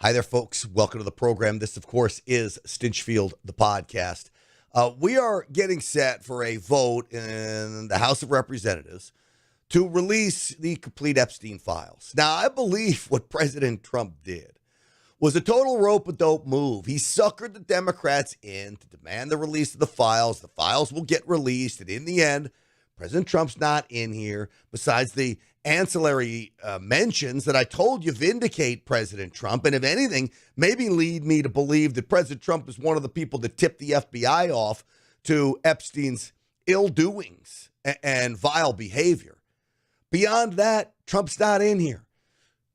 Hi there, folks. Welcome to the program. This, of course, is Stinchfield, the podcast. We are getting set for a vote in the House of Representatives to release the complete Epstein files. Now, I believe what President Trump did was a total rope-a-dope move. He suckered the Democrats in to demand the release of the files. The files will get released, and in the end, President Trump's not in here. Besides the ancillary mentions that I told you vindicate President Trump, and if anything, maybe lead me to believe that President Trump is one of the people that tipped the FBI off to Epstein's ill doings and vile behavior. Beyond that, Trump's not in here.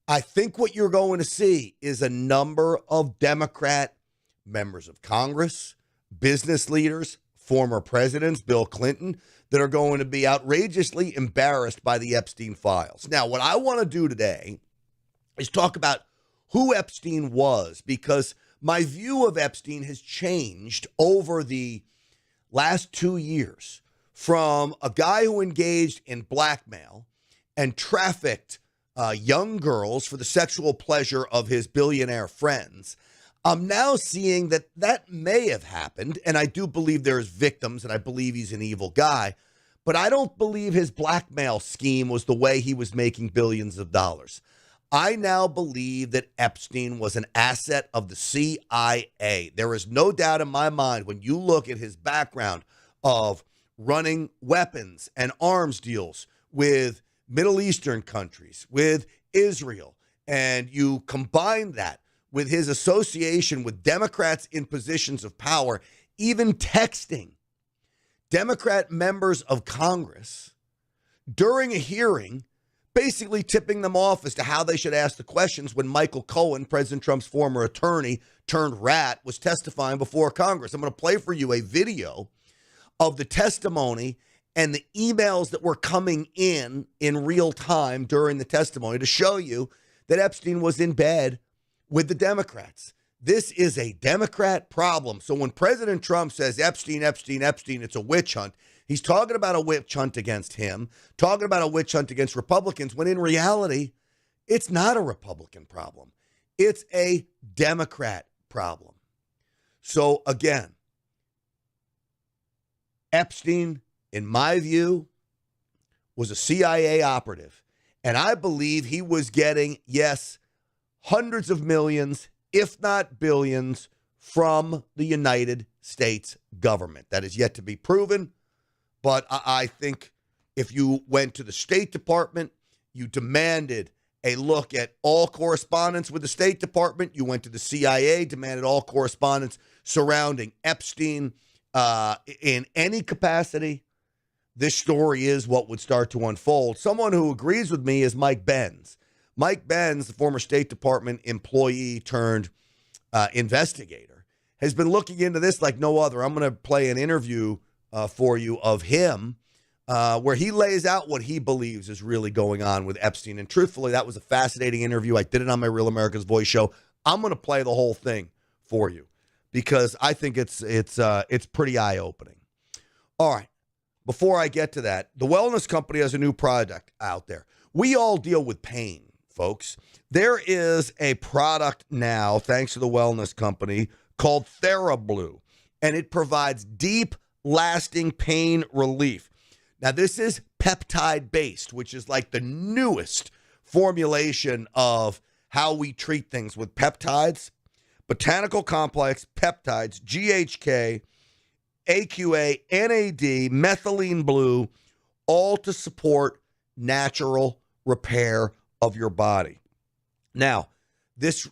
I think what you're going to see is a number of Democrat members of Congress, business leaders, former presidents, Bill Clinton, that are going to be outrageously embarrassed by the Epstein files. Now, what I want to do today is talk about who Epstein was, because my view of Epstein has changed over the last 2 years from a guy who engaged in blackmail and trafficked young girls for the sexual pleasure of his billionaire friends. I'm now seeing that that may have happened, and I do believe there's victims, and I believe he's an evil guy, but I don't believe his blackmail scheme was the way he was making billions of dollars. I now believe that Epstein was an asset of the CIA. There is no doubt in my mind when you look at his background of running weapons and arms deals with Middle Eastern countries, with Israel, and you combine that with his association with Democrats in positions of power, even texting Democrat members of Congress during a hearing, basically tipping them off as to how they should ask the questions when Michael Cohen, President Trump's former attorney turned rat, was testifying before Congress. I'm going to play for you a video of the testimony and the emails that were coming in real time during the testimony to show you that Epstein was in bed with the Democrats. This is a Democrat problem. So when President Trump says Epstein, it's a witch hunt, he's talking about a witch hunt against him, talking about a witch hunt against Republicans, when in reality, it's not a Republican problem. It's a Democrat problem. So again, Epstein, in my view, was a CIA operative. And I believe he was getting, yes, hundreds of millions, if not billions, from the United States government. That is yet to be proven. But I think if you went to the State Department, you demanded a look at all correspondence with the State Department. You went to the CIA, demanded all correspondence surrounding Epstein in any capacity. This story is what would start to unfold. Someone who agrees with me is Mike Benz. Mike Benz, the former State Department employee turned investigator, has been looking into this like no other. I'm going to play an interview for you of him where he lays out what he believes is really going on with Epstein. And truthfully, that was a fascinating interview. I did it on my Real America's Voice show. I'm going to play the whole thing for you because I think it's pretty eye-opening. All right. Before I get to that, the wellness company has a new product out there. We all deal with pain, folks. There is a product now, thanks to the wellness company, called TheraBlue, and it provides deep, lasting pain relief. Now, this is peptide-based, which is like the newest formulation of how we treat things with peptides, botanical complex, peptides, GHK, AQA, NAD, methylene blue, all to support natural repair of your body. Now, this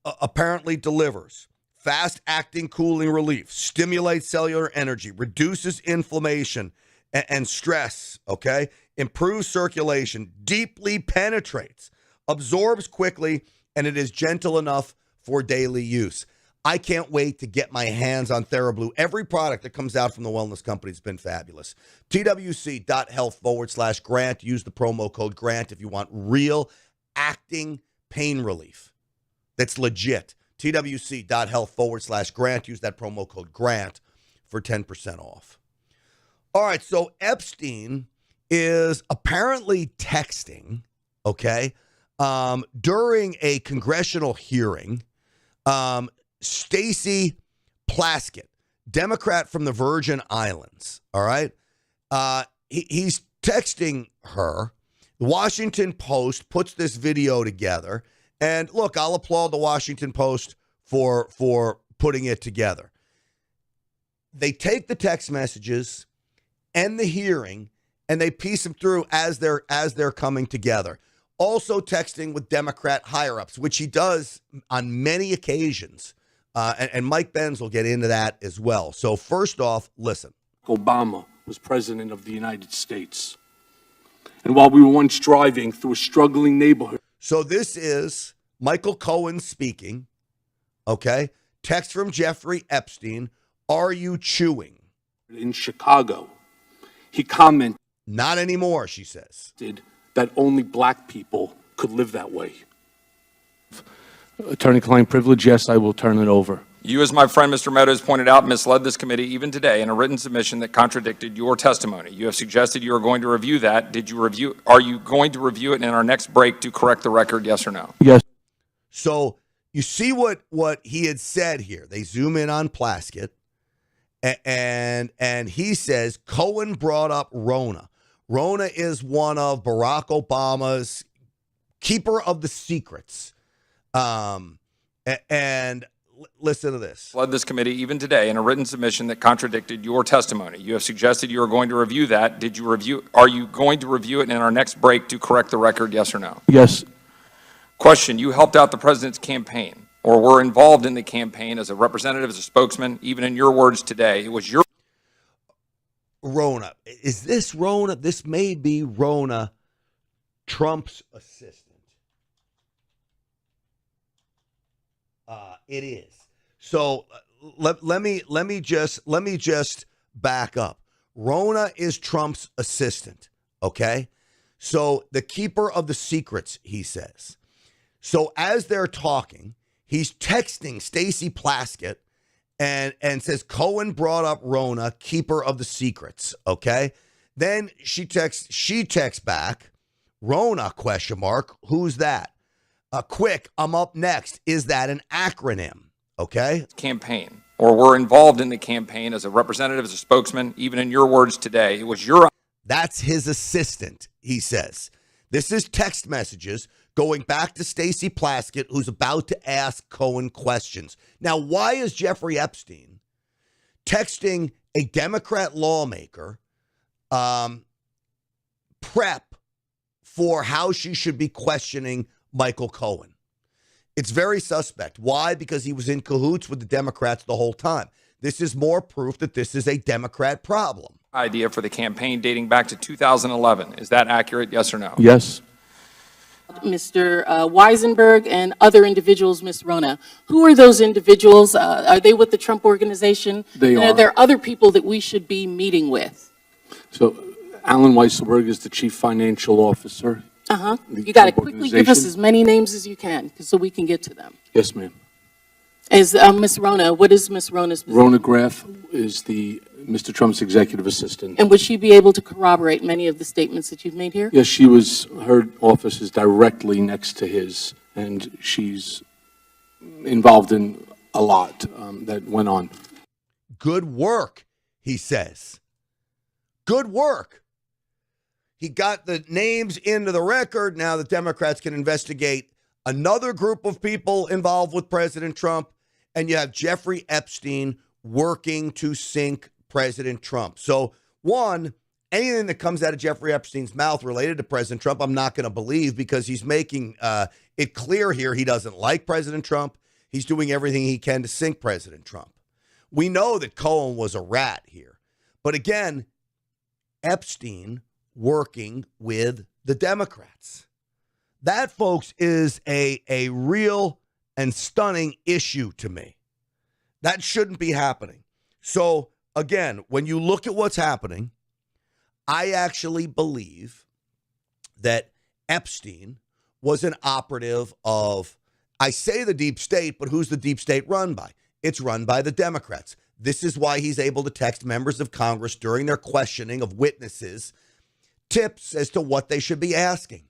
apparently delivers fast-acting cooling relief, stimulates cellular energy, reduces inflammation and stress, okay? Improves circulation, deeply penetrates, absorbs quickly, and it is gentle enough for daily use. I can't wait to get my hands on TheraBlue. Every product that comes out from the wellness company has been fabulous. TWC.health/Grant. Use the promo code GRANT if you want real acting pain relief that's legit. TWC.health/Grant. Use that promo code GRANT for 10% off. All right, so Epstein is apparently texting, okay, During a congressional hearing, Stacey Plaskett, Democrat from the Virgin Islands, all right? He's texting her. The Washington Post puts this video together. And look, I'll applaud the Washington Post for putting it together. They take the text messages and the hearing, and they piece them through as they're coming together. Also texting with Democrat higher-ups, which he does on many occasions. And Mike Benz will get into that as well. So first off, listen. Obama was president of the United States. And while we were once driving through a struggling neighborhood. So this is Michael Cohen speaking, okay? Text from Jeffrey Epstein. Are you chewing? In Chicago, he commented. Not anymore, she says. That only black people could live that way. Attorney-client privilege, yes, I will turn it over. You, as my friend Mr. Meadows pointed out, misled this committee even today in a written submission that contradicted your testimony. You have suggested you are going to review that. Are you going to review it in our next break to correct the record, yes or no? Yes. So you see what he had said here. They zoom in on Plaskett, and he says Cohen brought up Rona. Rona is one of Barack Obama's keeper of the secrets. And listen to this. Led this committee even today in a written submission that contradicted your testimony. You have suggested you are going to review that. Are you going to review it in our next break to correct the record, yes or no? Yes. Question, you helped out the president's campaign or were involved in the campaign as a representative, as a spokesman, even in your words today. It was your... Rona. Is this Rona? This may be Rona, Trump's assistant. It is. So let me just back up. Rona is Trump's assistant. Okay. So the keeper of the secrets, he says. So as they're talking, he's texting Stacey Plaskett and says Cohen brought up Rona, keeper of the secrets. Okay. Then she texts back, Rona ? Who's that? Quick, I'm up next. Is that an acronym? Okay. Campaign or were involved in the campaign as a representative, as a spokesman, even in your words today. It was your... That's his assistant, he says. This is text messages going back to Stacey Plaskett, who's about to ask Cohen questions. Now, why is Jeffrey Epstein texting a Democrat lawmaker prep for how she should be questioning Michael Cohen? It's very suspect. Why? Because he was in cahoots with the Democrats the whole time. This is more proof that this is a Democrat problem. Idea for the campaign dating back to 2011. Is that accurate? Yes or no? Yes. Mr. Weisenberg and other individuals, Ms. Rona. Who are those individuals? Are they with the Trump organization? They and are. Are there other people that we should be meeting with? So Alan Weisselberg is the chief financial officer. You got to quickly give us as many names as you can so we can get to them. Yes, ma'am. Is Ms. Rona, what is Ms. Rona's position? Rona Graff is Mr. Trump's executive assistant. And would she be able to corroborate many of the statements that you've made here? Yes, her office is directly next to his, and she's involved in a lot that went on. Good work, he says. Good work. He got the names into the record. Now the Democrats can investigate another group of people involved with President Trump. And you have Jeffrey Epstein working to sink President Trump. So, one, anything that comes out of Jeffrey Epstein's mouth related to President Trump, I'm not going to believe, because he's making it clear here he doesn't like President Trump. He's doing everything he can to sink President Trump. We know that Cohen was a rat here. But again, Epstein working with the Democrats. That, folks, is a real and stunning issue to me. That shouldn't be happening. So, again, when you look at what's happening, I actually believe that Epstein was an operative of, I say the deep state, but who's the deep state run by? It's run by the Democrats. This is why he's able to text members of Congress during their questioning of witnesses tips as to what they should be asking.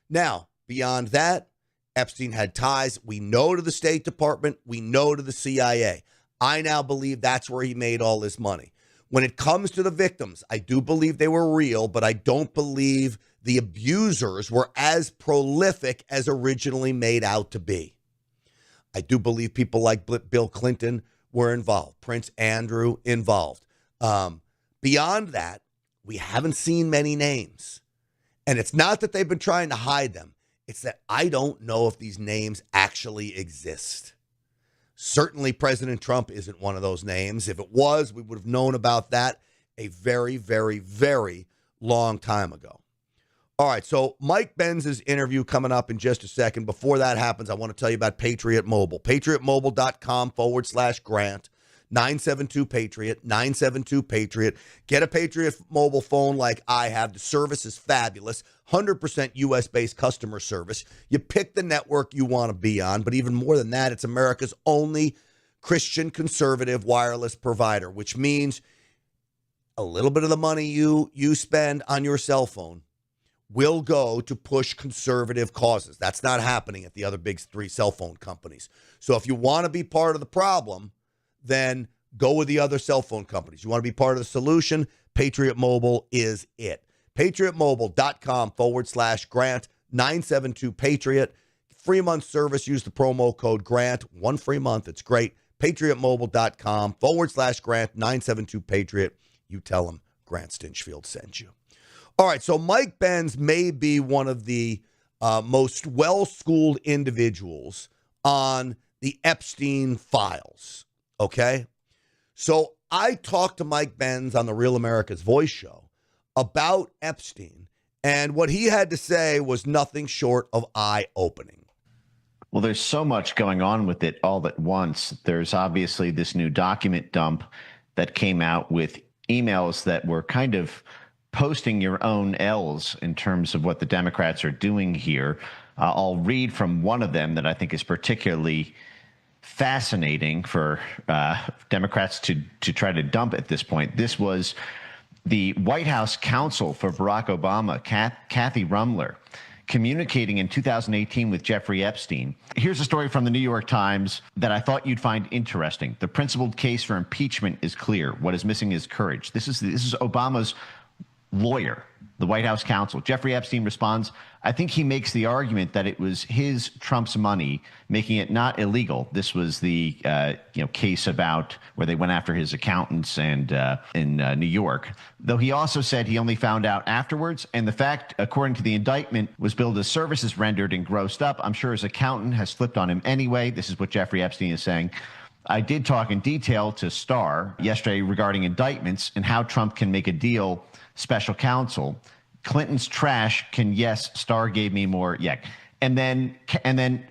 Now, beyond that, Epstein had ties, we know, to the State Department, we know to the CIA. I now believe that's where he made all his money. When it comes to the victims, I do believe they were real, but I don't believe the abusers were as prolific as originally made out to be. I do believe people like Bill Clinton were involved, Prince Andrew involved. Beyond that, we haven't seen many names. And it's not that they've been trying to hide them. It's that I don't know if these names actually exist. Certainly President Trump isn't one of those names. If it was, we would have known about that a very, very, very long time ago. All right, so Mike Benz's interview coming up in just a second. Before that happens, I want to tell you about Patriot Mobile. PatriotMobile.com/Grant. 972-PATRIOT, 972-PATRIOT. Get a Patriot mobile phone like I have. The service is fabulous. 100% U.S.-based customer service. You pick the network you want to be on, but even more than that, it's America's only Christian conservative wireless provider, which means a little bit of the money you spend on your cell phone will go to push conservative causes. That's not happening at the other big three cell phone companies. So if you want to be part of the problem, then go with the other cell phone companies. You want to be part of the solution? Patriot Mobile is it. PatriotMobile.com/Grant, 972-PATRIOT. Free month service. Use the promo code GRANT. 1 free month. It's great. PatriotMobile.com/Grant, 972-PATRIOT. You tell them Grant Stinchfield sent you. All right, so Mike Benz may be one of the most well-schooled individuals on the Epstein files. Okay, so I talked to Mike Benz on the Real America's Voice show about Epstein, and what he had to say was nothing short of eye-opening. Well, there's so much going on with it all at once. There's obviously this new document dump that came out with emails that were kind of posting your own L's in terms of what the Democrats are doing here. I'll read from one of them that I think is particularly fascinating for Democrats to try to dump at this point. This was the White House counsel for Barack Obama, Kathy Rumler, communicating in 2018 with Jeffrey Epstein. Here's a story from the New York Times that I thought you'd find interesting. The principled case for impeachment is clear. What is missing is courage. This is Obama's lawyer, the White House counsel. Jeffrey Epstein responds, I think he makes the argument that it was Trump's money, making it not illegal. This was the case about where they went after his accountants and in New York. Though he also said he only found out afterwards, and the fact, according to the indictment, was billed as services rendered and grossed up. I'm sure his accountant has flipped on him anyway. This is what Jeffrey Epstein is saying. I did talk in detail to Starr yesterday regarding indictments and how Trump can make a deal. Special counsel, Clinton's trash can, yes, Starr gave me more, yuck. And then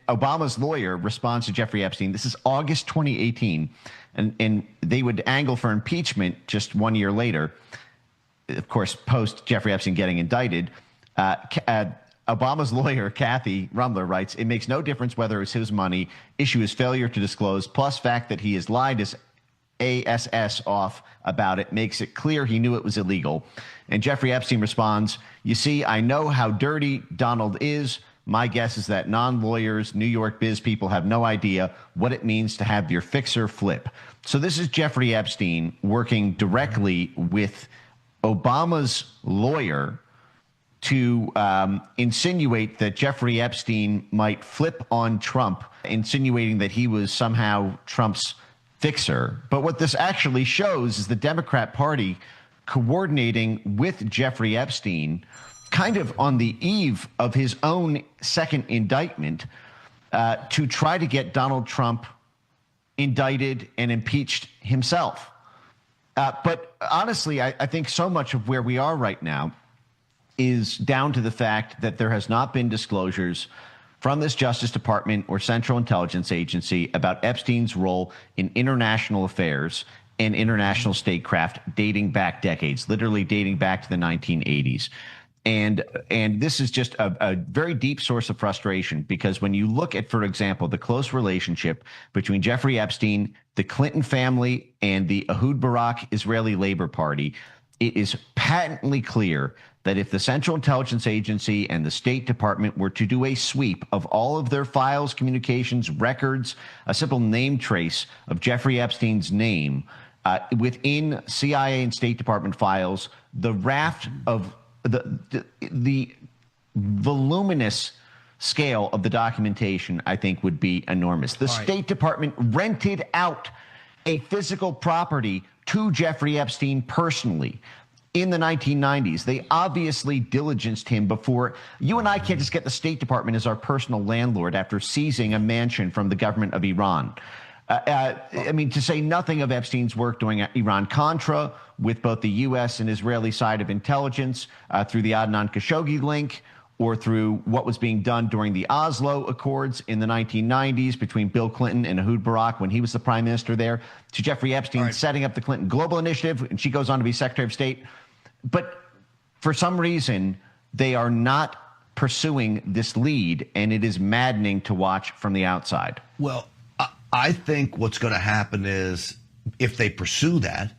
Obama's lawyer responds to Jeffrey Epstein. This is August 2018, and they would angle for impeachment just 1 year later, of course, post Jeffrey Epstein getting indicted. Obama's lawyer, Kathy Rumler, writes, it makes no difference whether it's his money, issue is failure to disclose, plus fact that he has lied his ASS off about it makes it clear he knew it was illegal. And Jeffrey Epstein responds, you see, I know how dirty Donald is. My guess is that non-lawyers, New York biz people have no idea what it means to have your fixer flip. So this is Jeffrey Epstein working directly with Obama's lawyer to insinuate that Jeffrey Epstein might flip on Trump, insinuating that he was somehow Trump's fixer. But what this actually shows is the Democrat Party coordinating with Jeffrey Epstein kind of on the eve of his own second indictment to try to get Donald Trump indicted and impeached himself. But honestly, I think so much of where we are right now is down to the fact that there has not been disclosures from this Justice Department or Central Intelligence Agency about Epstein's role in international affairs and international statecraft dating back decades, literally dating back to the 1980s. And this is just a very deep source of frustration, because when you look at, for example, the close relationship between Jeffrey Epstein, the Clinton family, and the Ehud Barak Israeli Labor Party, it is patently clear that if the Central Intelligence Agency and the State Department were to do a sweep of all of their files, communications, records, a simple name trace of Jeffrey Epstein's name within CIA and State Department files, the raft of the voluminous scale of the documentation, I think, would be enormous. The State Department rented out a physical property to Jeffrey Epstein personally in the 1990s. They obviously diligenced him before. You and I can't just get the State Department as our personal landlord after seizing a mansion from the government of Iran. I mean, to say nothing of Epstein's work during Iran-Contra with both the U.S. and Israeli side of intelligence through the Adnan Khashoggi link, or through what was being done during the Oslo Accords in the 1990s between Bill Clinton and Ehud Barak when he was the prime minister there, to Jeffrey Epstein setting up the Clinton Global Initiative, and she goes on to be Secretary of State. But for some reason, they are not pursuing this lead, and it is maddening to watch from the outside. Well, I think what's going to happen is if they pursue that,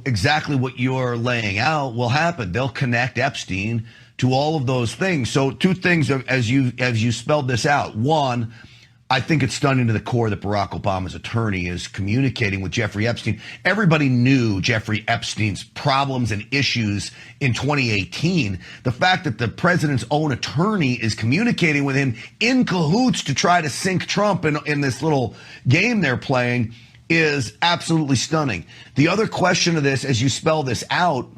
exactly what you're laying out will happen. They'll connect Epstein to all of those things. So two things as you spelled this out. One, I think it's stunning to the core that Barack Obama's attorney is communicating with Jeffrey Epstein. Everybody knew Jeffrey Epstein's problems and issues in 2018. The fact that the president's own attorney is communicating with him in cahoots to try to sink Trump in this little game they're playing is absolutely stunning. The other question of this, as you spell this out,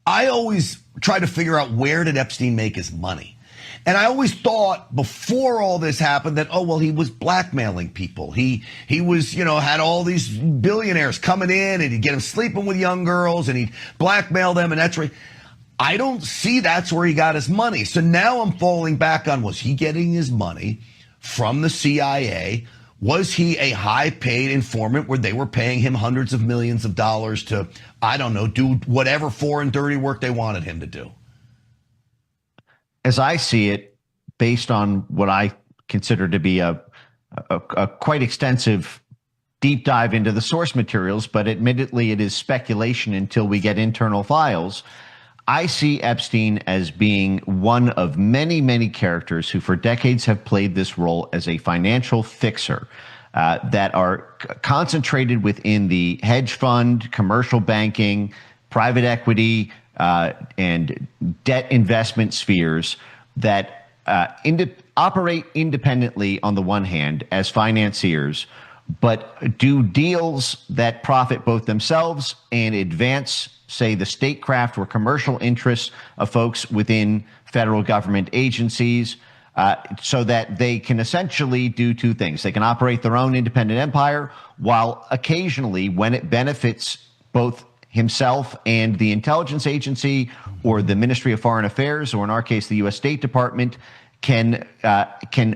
I always try to figure out, where did Epstein make his money? And I always thought before all this happened that, oh, well, he was blackmailing people. He was, had all these billionaires coming in and he'd get them sleeping with young girls and he'd blackmail them. And that's right. I don't see that's where he got his money. So now I'm falling back on, was he getting his money from the CIA? Was he a high-paid informant where they were paying him hundreds of millions of dollars to, I don't know, do whatever foreign dirty work they wanted him to do? As I see it, based on what I consider to be a quite extensive deep dive into the source materials, but admittedly it is speculation until we get internal files, I see Epstein as being one of many, many characters who for decades have played this role as a financial fixer that are concentrated within the hedge fund, commercial banking, private equity, and debt investment spheres that operate independently on the one hand as financiers, but do deals that profit both themselves and advance, say, the statecraft or commercial interests of folks within federal government agencies, so that they can essentially do two things. They can operate their own independent empire, while occasionally, when it benefits both himself and the intelligence agency or the Ministry of Foreign Affairs, or in our case, the U.S. State Department, can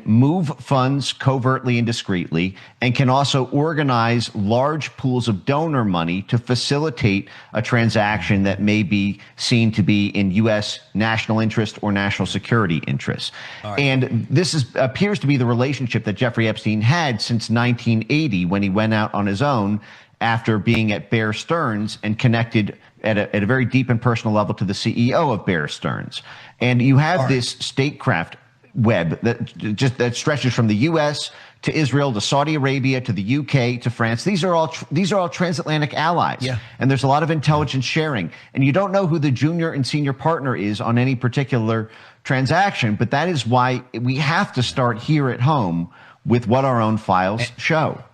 move funds covertly and discreetly, and can also organize large pools of donor money to facilitate a transaction that may be seen to be in U.S. national interest or national security interests. Right. And this appears to be the relationship that Jeffrey Epstein had since 1980, when he went out on his own after being at Bear Stearns and connected at a very deep and personal level to the CEO of Bear Stearns. And you have this statecraft web that stretches from the U.S. to Israel to Saudi Arabia to the U.K. to France. These are all transatlantic allies. Yeah. And there's a lot of intelligence sharing. And you don't know who the junior and senior partner is on any particular transaction. But that is why we have to start here at home with what our own files show.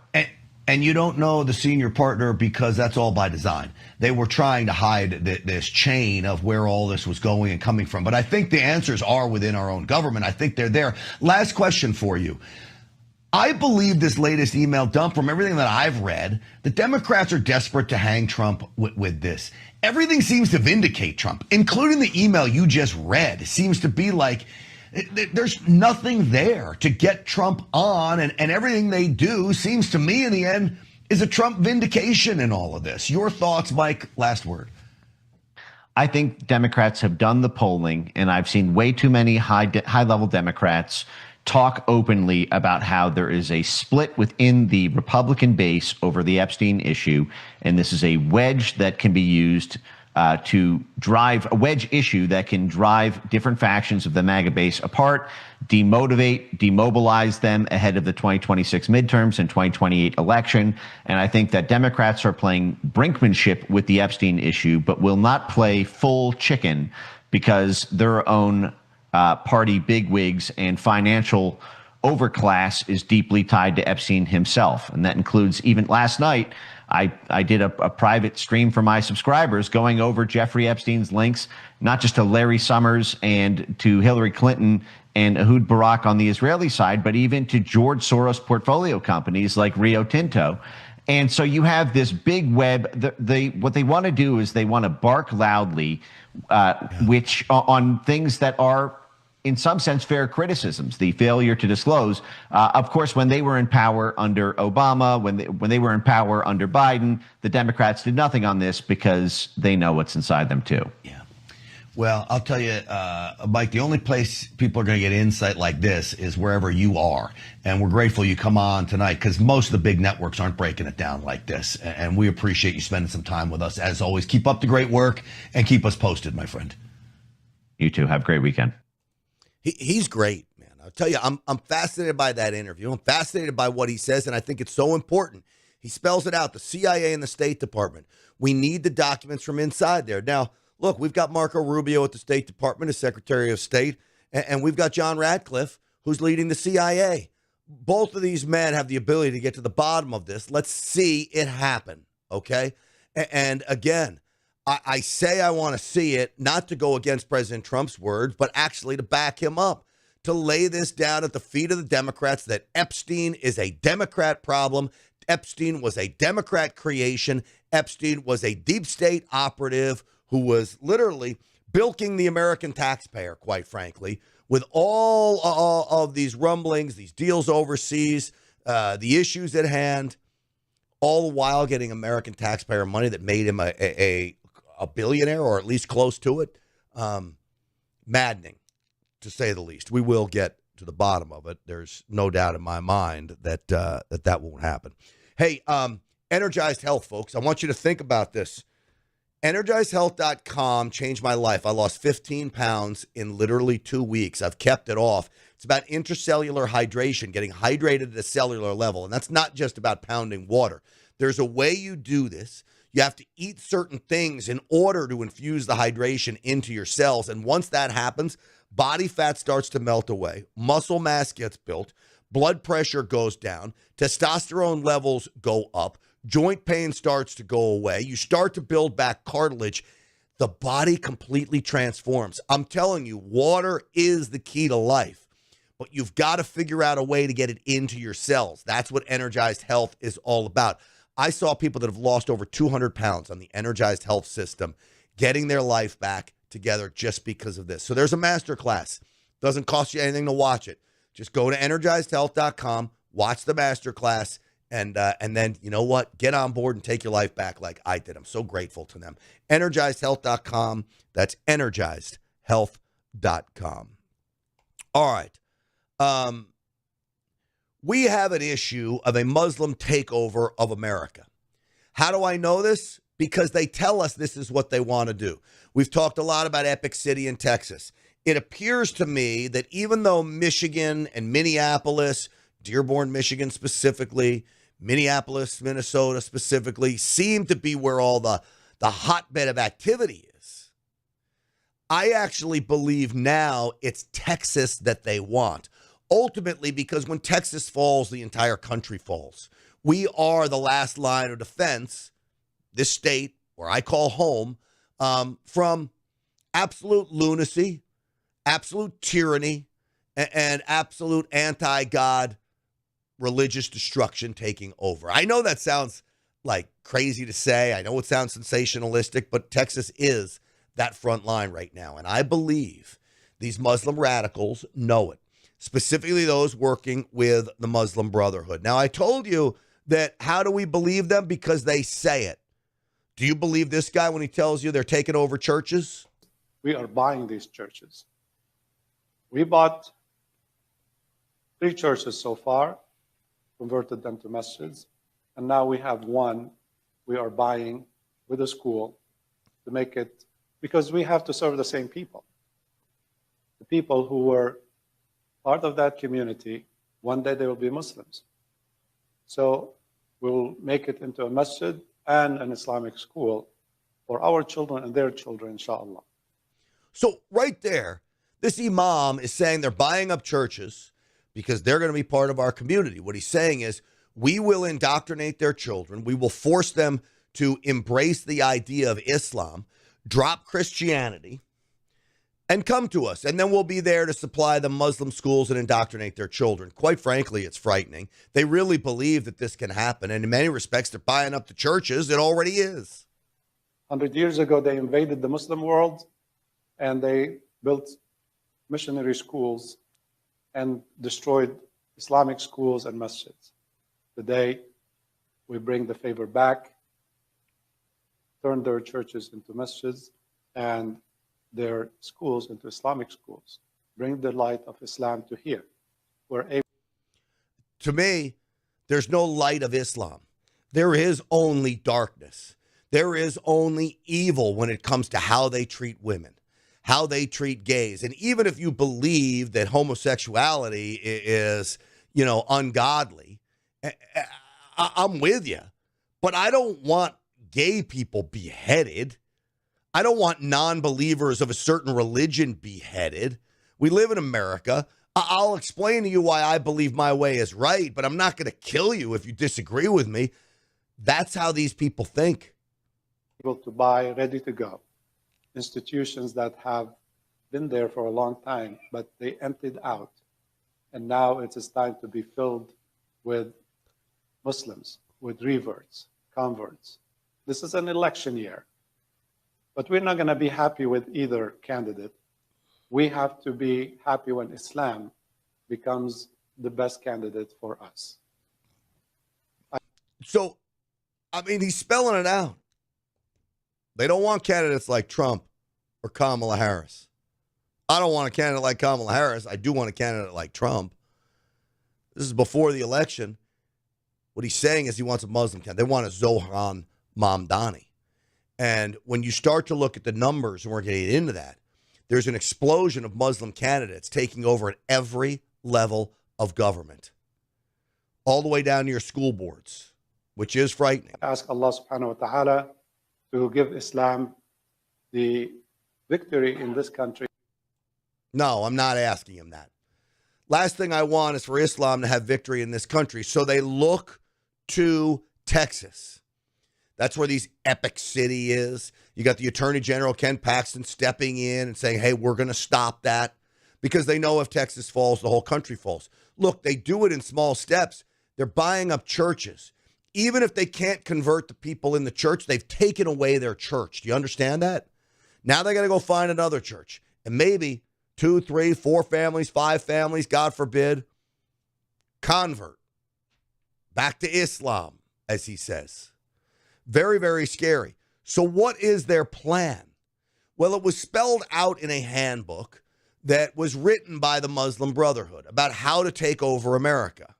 And you don't know the senior partner because that's all by design. They were trying to hide this chain of where all this was going and coming from. But I think the answers are within our own government. I think they're there. Last question for you. I believe this latest email dump, from everything that I've read, the Democrats are desperate to hang Trump with this. Everything seems to vindicate Trump, including the email you just read. It seems to be like there's nothing there to get Trump on, and everything they do seems to me in the end is a Trump vindication in all of this. Your thoughts, Mike? Last word. I think Democrats have done the polling, and I've seen way too many high-level Democrats talk openly about how there is a split within the Republican base over the Epstein issue, and this is a wedge that can be used to drive a wedge issue that can drive different factions of the MAGA base apart, demobilize them ahead of the 2026 midterms and 2028 election. And I think that Democrats are playing brinkmanship with the Epstein issue, but will not play full chicken because their own party bigwigs and financial overclass is deeply tied to Epstein himself. And that includes, even last night, I did a private stream for my subscribers going over Jeffrey Epstein's links, not just to Larry Summers and to Hillary Clinton and Ehud Barak on the Israeli side, but even to George Soros portfolio companies like Rio Tinto. And so you have this big web. What they want to do is they want to bark loudly, which on things that are, in some sense, fair criticisms. The failure to disclose, of course, when they were in power under Obama, when they were in power under Biden, the Democrats did nothing on this because they know what's inside them too. Yeah. Well, I'll tell you, Mike, the only place people are going to get insight like this is wherever you are. And we're grateful you come on tonight because most of the big networks aren't breaking it down like this. And we appreciate you spending some time with us. As always, keep up the great work and keep us posted, my friend. You too. Have a great weekend. He's great, man. I'll tell you, I'm fascinated by that interview. I'm fascinated by what he says, and I think it's so important. He spells it out, the CIA and the State Department. We need the documents from inside there. Now, look, we've got Marco Rubio at the State Department as Secretary of State, and we've got John Ratcliffe, who's leading the CIA. Both of these men have the ability to get to the bottom of this. Let's see it happen, okay? And again, I say I want to see it, not to go against President Trump's words, but actually to back him up, to lay this down at the feet of the Democrats that Epstein is a Democrat problem. Epstein was a Democrat creation. Epstein was a deep state operative who was literally bilking the American taxpayer, quite frankly, with all of these rumblings, these deals overseas, the issues at hand, all the while getting American taxpayer money that made him a billionaire, or at least close to it. Maddening, to say the least. We will get to the bottom of it. There's no doubt in my mind that that won't happen. Hey, Energized Health, folks, I want you to think about this. EnergizedHealth.com changed my life. I lost 15 pounds in literally 2 weeks. I've kept it off. It's about intracellular hydration, getting hydrated at a cellular level. And that's not just about pounding water. There's a way you do this. You have to eat certain things in order to infuse the hydration into your cells. And once that happens, body fat starts to melt away. Muscle mass gets built. Blood pressure goes down. Testosterone levels go up. Joint pain starts to go away. You start to build back cartilage. The body completely transforms. I'm telling you, water is the key to life. But you've got to figure out a way to get it into your cells. That's what Energized Health is all about. I saw people that have lost over 200 pounds on the Energized Health system getting their life back together just because of this. So there's a masterclass. Doesn't cost you anything to watch it. Just go to EnergizedHealth.com, watch the masterclass, and then, you know what? Get on board and take your life back like I did. I'm so grateful to them. EnergizedHealth.com. That's EnergizedHealth.com. All right. We have an issue of a Muslim takeover of America. How do I know this? Because they tell us this is what they want to do. We've talked a lot about Epic City in Texas. It appears to me that even though Michigan and Minneapolis, Dearborn, Michigan specifically, Minneapolis, Minnesota specifically, seem to be where all the hotbed of activity is, I actually believe now it's Texas that they want. Ultimately, because when Texas falls, the entire country falls. We are the last line of defense, this state, where I call home, from absolute lunacy, absolute tyranny, and absolute anti-God religious destruction taking over. I know that sounds like crazy to say. I know it sounds sensationalistic, but Texas is that front line right now. And I believe these Muslim radicals know it. Specifically those working with the Muslim Brotherhood. Now, I told you that how do we believe them? Because they say it. Do you believe this guy when he tells you they're taking over churches? We are buying these churches. We bought 3 churches so far, converted them to masjids, and now we have one we are buying with a school to make it, because we have to serve the same people. The people who were part of that community, one day they will be Muslims. So we'll make it into a masjid and an Islamic school for our children and their children, inshallah. So right there, this imam is saying they're buying up churches because they're going to be part of our community. What he's saying is, we will indoctrinate their children. We will force them to embrace the idea of Islam, drop Christianity, and come to us. And then we'll be there to supply the Muslim schools and indoctrinate their children. Quite frankly, it's frightening. They really believe that this can happen. And in many respects, they're buying up the churches. It already is. 100 years ago, they invaded the Muslim world and they built missionary schools and destroyed Islamic schools and masjids. Today, we bring the favor back, turn their churches into masjids and their schools into Islamic schools. Bring the light of Islam to here. To me, there's no light of Islam. There is only darkness. There is only evil when it comes to how they treat women, how they treat gays. And even if you believe that homosexuality is, ungodly, I'm with you. But I don't want gay people beheaded. I don't want non-believers of a certain religion beheaded. We live in America. I'll explain to you why I believe my way is right, but I'm not going to kill you if you disagree with me. That's how these people think. Able to buy, ready to go. Institutions that have been there for a long time, but they emptied out. And now it is time to be filled with Muslims, with reverts, converts. This is an election year. But we're not going to be happy with either candidate. We have to be happy when Islam becomes the best candidate for us. So, he's spelling it out. They don't want candidates like Trump or Kamala Harris. I don't want a candidate like Kamala Harris. I do want a candidate like Trump. This is before the election. What he's saying is he wants a Muslim candidate. They want a Zohran Mamdani. And when you start to look at the numbers, and we're going to get into that, there's an explosion of Muslim candidates taking over at every level of government, all the way down to your school boards, which is frightening. Ask Allah subhanahu wa ta'ala to give Islam the victory in this country. No, I'm not asking him that. Last thing I want is for Islam to have victory in this country. So they look to Texas. That's where these epic city is. You got the Attorney General, Ken Paxton, stepping in and saying, hey, we're going to stop that, because they know if Texas falls, the whole country falls. Look, they do it in small steps. They're buying up churches. Even if they can't convert the people in the church, they've taken away their church. Do you understand that? Now they got to go find another church. And maybe 2, 3, 4 families, 5 families, God forbid, convert back to Islam, as he says. Very, very scary. So what is their plan? Well, it was spelled out in a handbook that was written by the Muslim Brotherhood about how to take over America.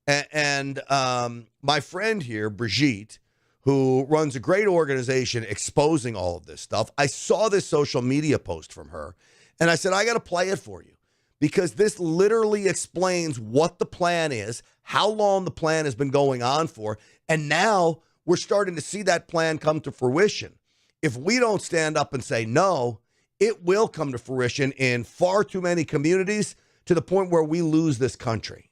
And my friend here, Brigitte, who runs a great organization exposing all of this stuff, I saw this social media post from her, and I said, I got to play it for you, because this literally explains what the plan is, how long the plan has been going on for, and now we're starting to see that plan come to fruition. If we don't stand up and say no, it will come to fruition in far too many communities, to the point where we lose this country.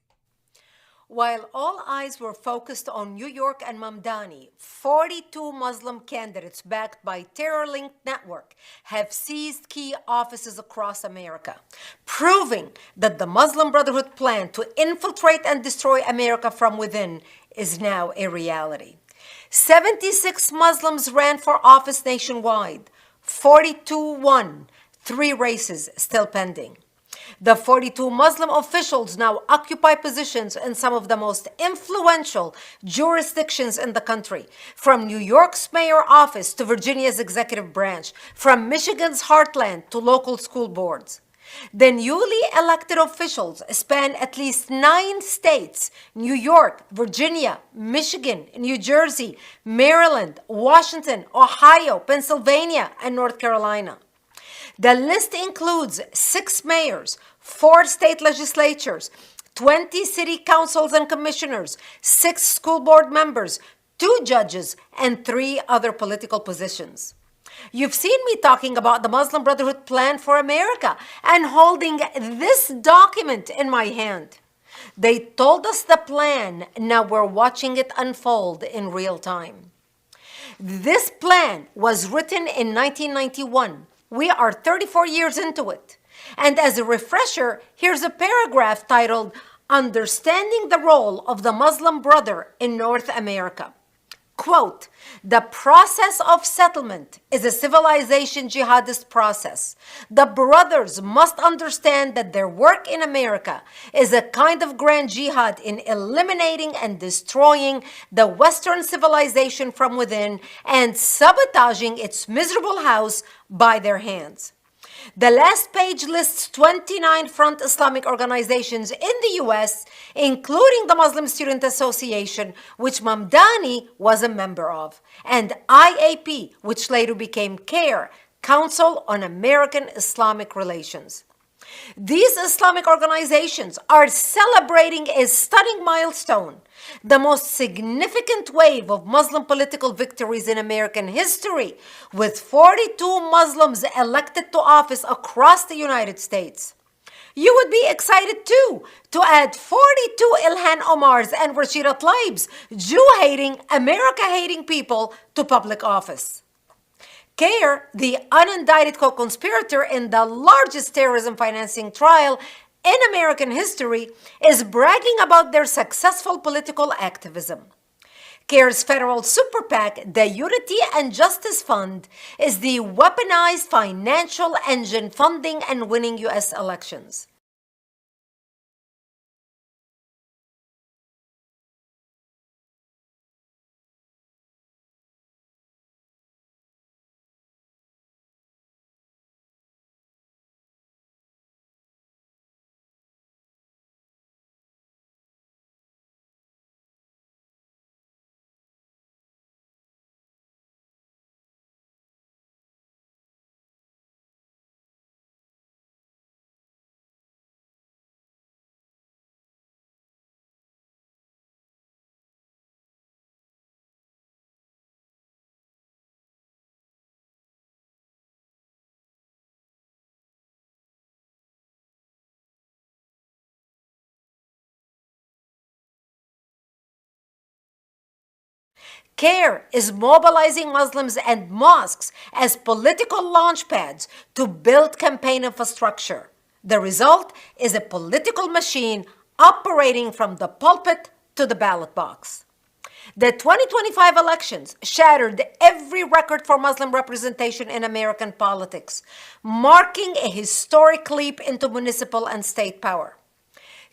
While all eyes were focused on New York and Mamdani, 42 Muslim candidates backed by terror-linked network have seized key offices across America, proving that the Muslim Brotherhood plan to infiltrate and destroy America from within is now a reality. 76 Muslims ran for office nationwide, 42 won, 3 races still pending. The 42 Muslim officials now occupy positions in some of the most influential jurisdictions in the country, from New York's mayor office to Virginia's executive branch, from Michigan's heartland to local school boards. The newly elected officials span at least 9 states: New York, Virginia, Michigan, New Jersey, Maryland, Washington, Ohio, Pennsylvania, and North Carolina. The list includes 6 mayors, 4 state legislatures, 20 city councils and commissioners, 6 school board members, 2 judges, and 3 other political positions. You've seen me talking about the Muslim Brotherhood Plan for America and holding this document in my hand. They told us the plan, now we're watching it unfold in real time. This plan was written in 1991. We are 34 years into it. And as a refresher, here's a paragraph titled, Understanding the Role of the Muslim Brother in North America. Quote, the process of settlement is a civilization jihadist process. The brothers must understand that their work in America is a kind of grand jihad in eliminating and destroying the Western civilization from within and sabotaging its miserable house by their hands. The last page lists 29 front Islamic organizations in the U.S., including the Muslim Student Association, which Mamdani was a member of, and IAP, which later became CARE, Council on American Islamic Relations. These Islamic organizations are celebrating a stunning milestone, the most significant wave of Muslim political victories in American history, with 42 Muslims elected to office across the United States. You would be excited too to add 42 Ilhan Omars and Rashida Tlaib's Jew-hating, America-hating people to public office. CARE, the unindicted co-conspirator in the largest terrorism financing trial in American history, is bragging about their successful political activism. CARE's federal super PAC, the Unity and Justice Fund, is the weaponized financial engine funding and winning U.S. elections. CARE is mobilizing Muslims and mosques as political launchpads to build campaign infrastructure. The result is a political machine operating from the pulpit to the ballot box. The 2025 elections shattered every record for Muslim representation in American politics, marking a historic leap into municipal and state power.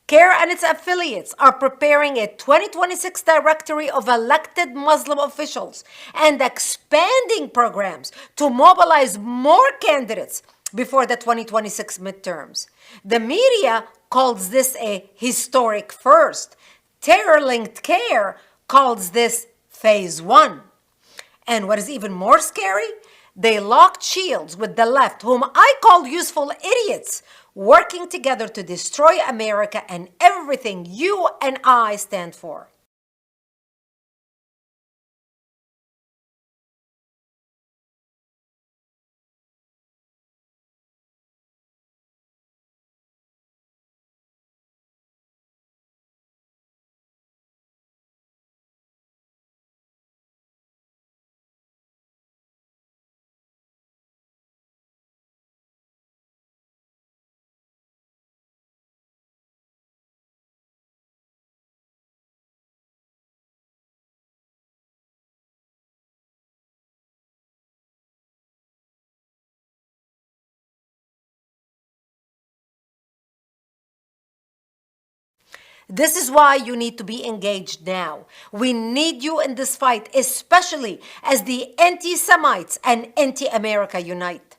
CARE and its affiliates are preparing a 2026 directory of elected Muslim officials and expanding programs to mobilize more candidates before the 2026 midterms. The media calls this a historic first. Terror-linked CARE calls this phase 1. And what is even more scary, they locked shields with the left, whom I call useful idiots, working together to destroy America and everything you and I stand for. This is why you need to be engaged now. We need you in this fight, especially as the anti-Semites and anti-America unite.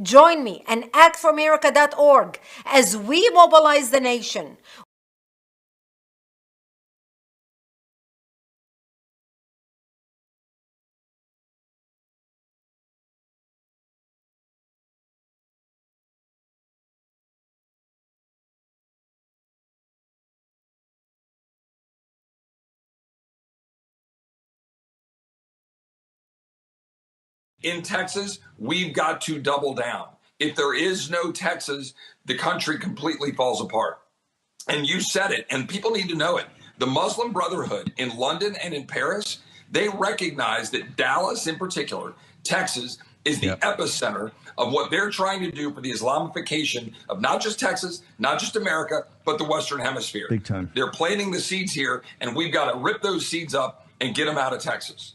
Join me and actforamerica.org as we mobilize the nation. In Texas, we've got to double down. If there is no Texas, the country completely falls apart. And you said it, and people need to know it. The Muslim Brotherhood in London and in Paris, they recognize that Dallas in particular, Texas, is the epicenter of what they're trying to do for the Islamification of not just Texas, not just America, but the Western Hemisphere. Big time. They're planting the seeds here, and we've got to rip those seeds up and get them out of Texas.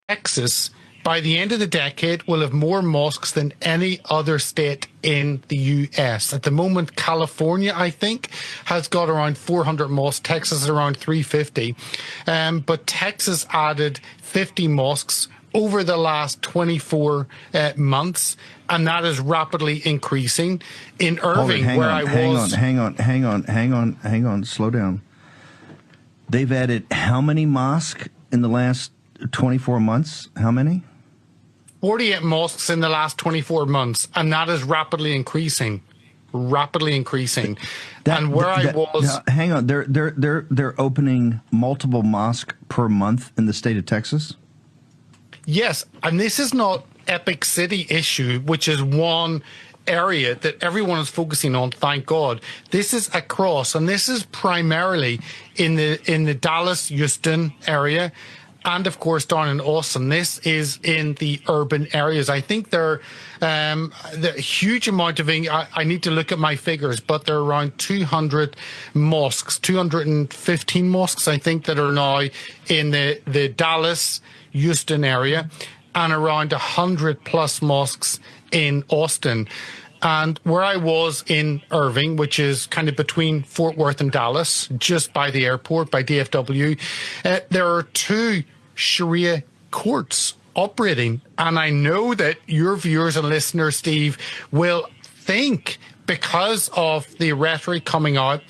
Texas, by the end of the decade, will have more mosques than any other state in the U.S. At the moment, California, I think, has got around 400 mosques. Texas is around 350. But Texas added 50 mosques over the last 24 months, and that is rapidly increasing. In Irving, where I was... Hang on, slow down. They've added how many mosques in the last 24 months? How many? 48 mosques in the last 24 months, and that is rapidly increasing. And where I was... Hang on, they're opening multiple mosques per month in the state of Texas? Yes, and this is not Epic City issue, which is one area that everyone is focusing on, thank God. This is across, and this is primarily in the Dallas, Houston area, and of course down in Austin. This is in the urban areas. I think there the huge amount of, I need to look at my figures, but there are around 200 mosques, 215 mosques, I think, that are now in the Dallas, Houston area, and around 100 plus mosques in Austin. And where I was in Irving, which is kind of between Fort Worth and Dallas, just by the airport, by DFW, there are 2 Sharia courts operating. And I know that your viewers and listeners, Steve, will think, because of the rhetoric coming out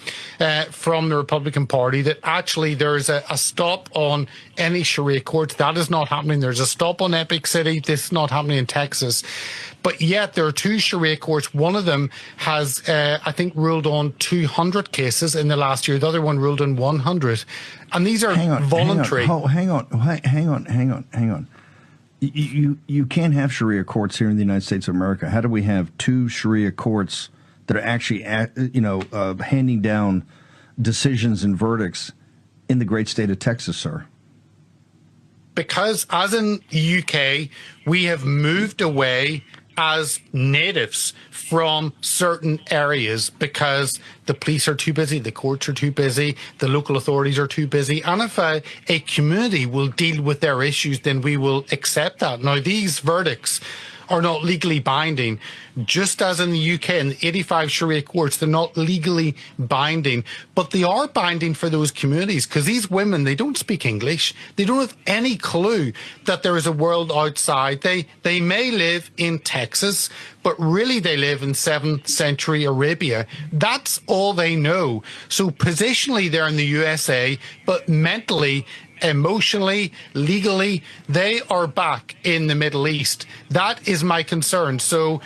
from the Republican Party, that actually there's a stop on any Sharia courts. That is not happening. There's a stop on Epic City. This is not happening in Texas. But yet there are 2 Sharia courts. One of them has, I think, ruled on 200 cases in the last year. The other one ruled on 100. And these are voluntary. Hang on. You can't have Sharia courts here in the United States of America. How do we have 2 Sharia courts that are actually, handing down decisions and verdicts in the great state of Texas, sir? Because as in the UK, we have moved away as natives from certain areas because the police are too busy, the courts are too busy, the local authorities are too busy. And if a community will deal with their issues, then we will accept that. Now, these verdicts are not legally binding, just as in the UK and the 85 Sharia courts, they're not legally binding, but they are binding for those communities, because these women, they don't speak English. They don't have any clue that there is a world outside. They may live in Texas, but really they live in 7th century Arabia. That's all they know. So positionally they're in the USA, but mentally, emotionally, legally, they are back in the Middle East. That is my concern. So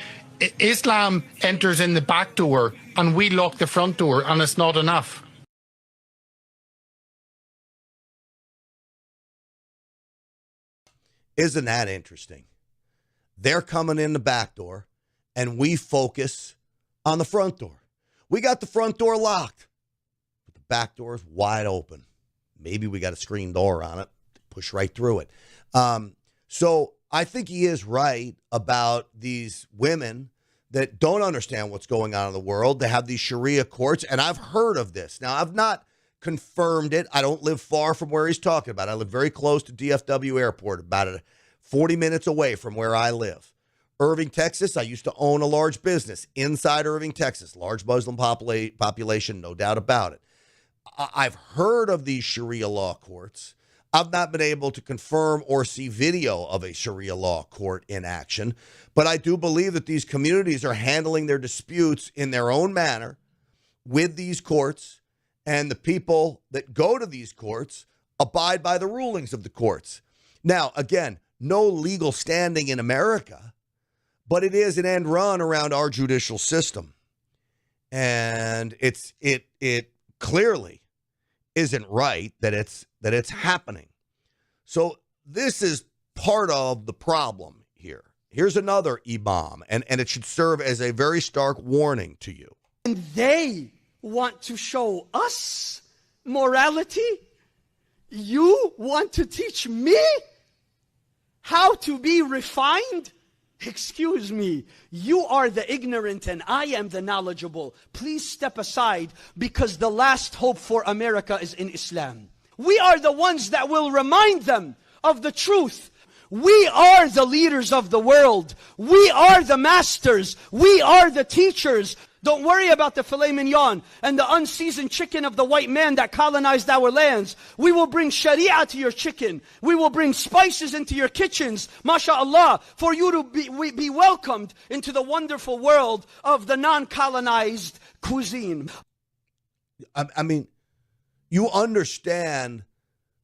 Islam enters in the back door and we lock the front door, and it's not enough. Isn't that interesting? They're coming in the back door, and we focus on the front door. We got the front door locked, but the back door is wide open. Maybe we got a screen door on it, push right through it. So I think he is right about these women that don't understand what's going on in the world. They have these Sharia courts, and I've heard of this. Now, I've not confirmed it. I don't live far from where he's talking about. I live very close to DFW Airport, about 40 minutes away from where I live. Irving, Texas, I used to own a large business inside Irving, Texas. Large Muslim population, no doubt about it. I've heard of these Sharia law courts. I've not been able to confirm or see video of a Sharia law court in action, but I do believe that these communities are handling their disputes in their own manner with these courts, and the people that go to these courts abide by the rulings of the courts. Now, again, no legal standing in America, but it is an end run around our judicial system. And it clearly isn't right that it's happening. So this is part of the problem here. Here's another imam, and it should serve as a very stark warning to you. And they want to show us morality. You want to teach me how to be refined? Excuse me, you are the ignorant and I am the knowledgeable. Please step aside, because the last hope for America is in Islam. We are the ones that will remind them of the truth. We are the leaders of the world. We are the masters. We are the teachers. Don't worry about the filet mignon and the unseasoned chicken of the white man that colonized our lands. We will bring sharia to your chicken. We will bring spices into your kitchens, mashallah, for you to be welcomed into the wonderful world of the non-colonized cuisine. I mean, you understand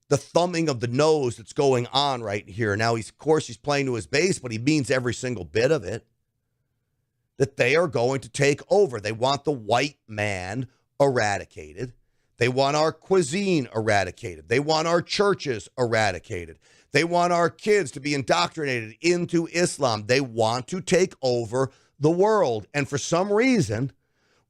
the thumbing of the nose that's going on right here. Now, of course, he's playing to his base, but he means every single bit of it. That they are going to take over. They want the white man eradicated. They want our cuisine eradicated. They want our churches eradicated. They want our kids to be indoctrinated into Islam. They want to take over the world. And for some reason,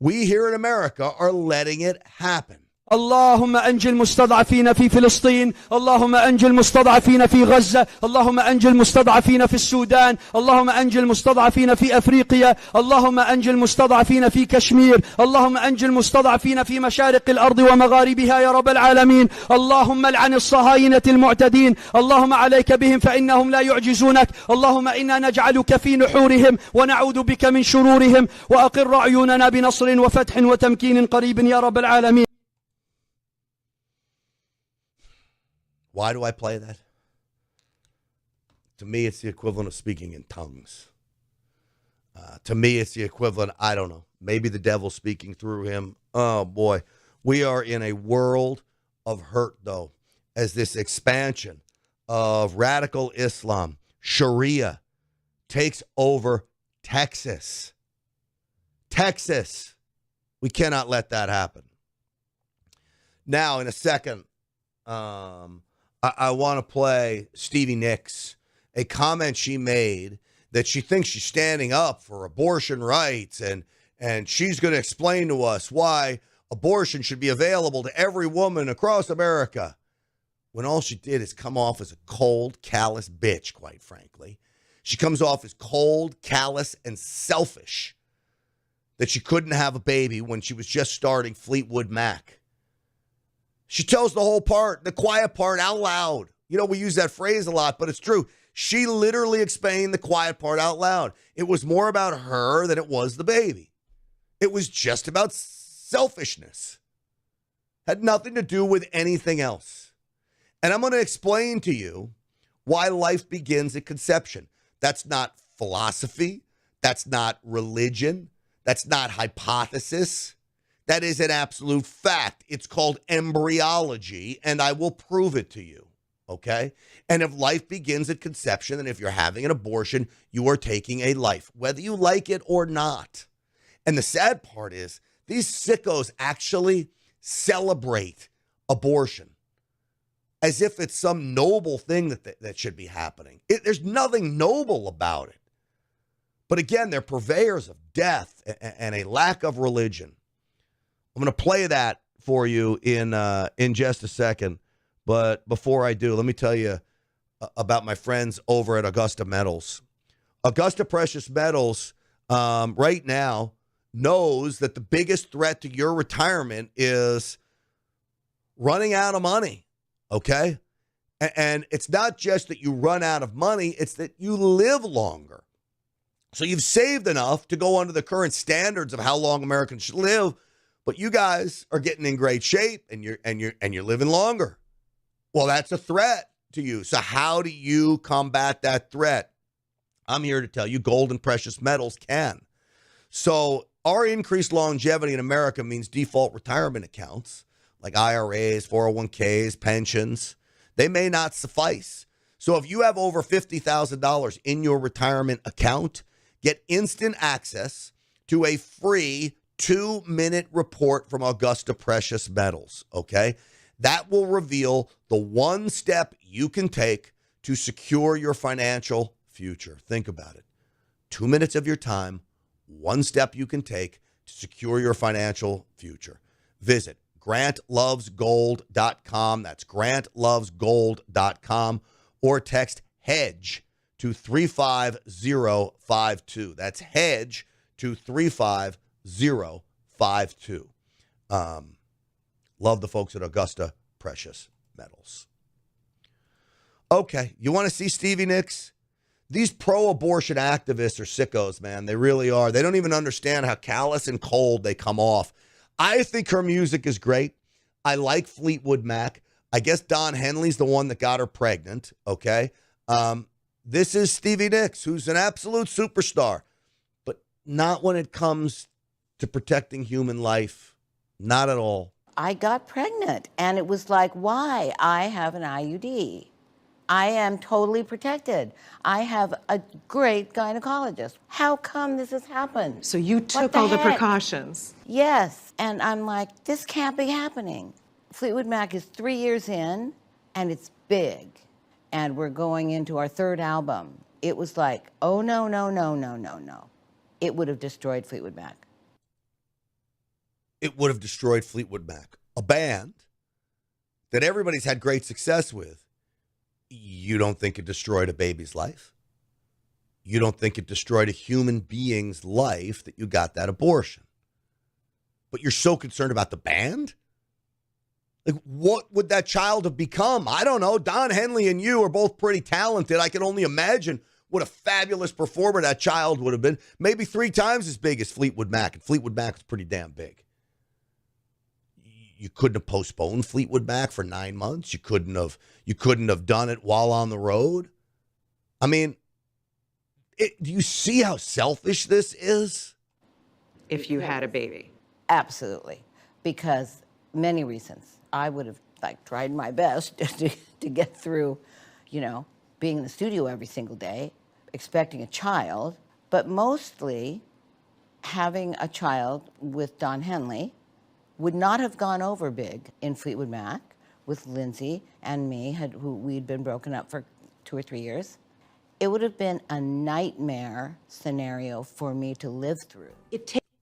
we here in America are letting it happen. اللهم أنجِ المستضعفين في فلسطين، اللهم أنجِ المستضعفين في غزة، اللهم أنجِ المستضعفين في السودان، اللهم أنجِ المستضعفين في أفريقيا، اللهم أنجِ المستضعفين في كشمير، اللهم أنجِ المستضعفين في مشارق الأرض ومغاربها يا رب العالمين، اللهم العن الصهاينة المعتدين، اللهم عليك بهم فإنهم لا يعجزونك، اللهم إنا نجعلك في نحورهم ونعوذ بك من شرورهم، وأقر عيوننا بنصر وفتح وتمكين قريب يا رب العالمين. Why do I play that? To me, it's the equivalent of speaking in tongues. To me, it's the equivalent, I don't know, maybe the devil speaking through him. Oh, boy. We are in a world of hurt, though, as this expansion of radical Islam, Sharia, takes over Texas. Texas. We cannot let that happen. Now, in a second, I want to play Stevie Nicks, a comment she made that she thinks she's standing up for abortion rights, and she's going to explain to us why abortion should be available to every woman across America, when all she did is come off as a cold, callous bitch, quite frankly. She comes off as cold, callous, and selfish, that she couldn't have a baby when she was just starting Fleetwood Mac. She tells the whole part, the quiet part, out loud. You know, we use that phrase a lot, but it's true. She literally explained the quiet part out loud. It was more about her than it was the baby. It was just about selfishness. Had nothing to do with anything else. And I'm going to explain to you why life begins at conception. That's not philosophy. That's not religion. That's not hypothesis. That is an absolute fact. It's called embryology, and I will prove it to you, okay? And if life begins at conception, and if you're having an abortion, you are taking a life, whether you like it or not. And the sad part is, these sickos actually celebrate abortion as if it's some noble thing that should be happening. There's nothing noble about it. But again, they're purveyors of death and a lack of religion. I'm going to play that for you in just a second. But before I do, let me tell you about my friends over at Augusta Metals. Augusta Precious Metals right now knows that the biggest threat to your retirement is running out of money, okay? And it's not just that you run out of money, it's that you live longer. So you've saved enough to go under the current standards of how long Americans should live, but you guys are getting in great shape and you're living longer. Well, that's a threat to you. So how do you combat that threat? I'm here to tell you gold and precious metals can. So our increased longevity in America means default retirement accounts like IRAs, 401ks, pensions. They may not suffice. So if you have over $50,000 in your retirement account, get instant access to a free 2-minute report from Augusta Precious Metals, okay? That will reveal the one step you can take to secure your financial future. Think about it. 2 minutes of your time, one step you can take to secure your financial future. Visit grantlovesgold.com. That's grantlovesgold.com, or text HEDGE to 35052. That's HEDGE to 35052. Love the folks at Augusta Precious Metals. Okay, you want to see Stevie Nicks? These pro-abortion activists are sickos, man. They really are. They don't even understand how callous and cold they come off. I think her music is great. I like Fleetwood Mac. I guess Don Henley's the one that got her pregnant, okay? This is Stevie Nicks, who's an absolute superstar, but not when it comes to protecting human life. Not at all. I got pregnant, and it was like, why? I have an IUD. I am totally protected. I have a great gynecologist. How come this has happened? So you took all the precautions. Yes, and I'm like, this can't be happening. Fleetwood Mac is 3 years in, and it's big, and we're going into our third album. It was like, oh, no, no, no, no, no, no. It would have destroyed Fleetwood Mac. It would have destroyed Fleetwood Mac, a band that everybody's had great success with. You don't think it destroyed a baby's life? You don't think it destroyed a human being's life that you got that abortion? But you're so concerned about the band? Like, what would that child have become? I don't know. Don Henley and you are both pretty talented. I can only imagine what a fabulous performer that child would have been. Maybe 3 times as big as Fleetwood Mac, and Fleetwood Mac was pretty damn big. You couldn't have postponed Fleetwood Mac for 9 months. You couldn't have done it while on the road. I mean, do you see how selfish this is? If you had a baby. Absolutely, because many reasons. I would have tried my best to get through, being in the studio every single day, expecting a child, but mostly having a child with Don Henley would not have gone over big in Fleetwood Mac with Lindsay and me, who we'd been broken up for 2 or 3 years. It would have been a nightmare scenario for me to live through.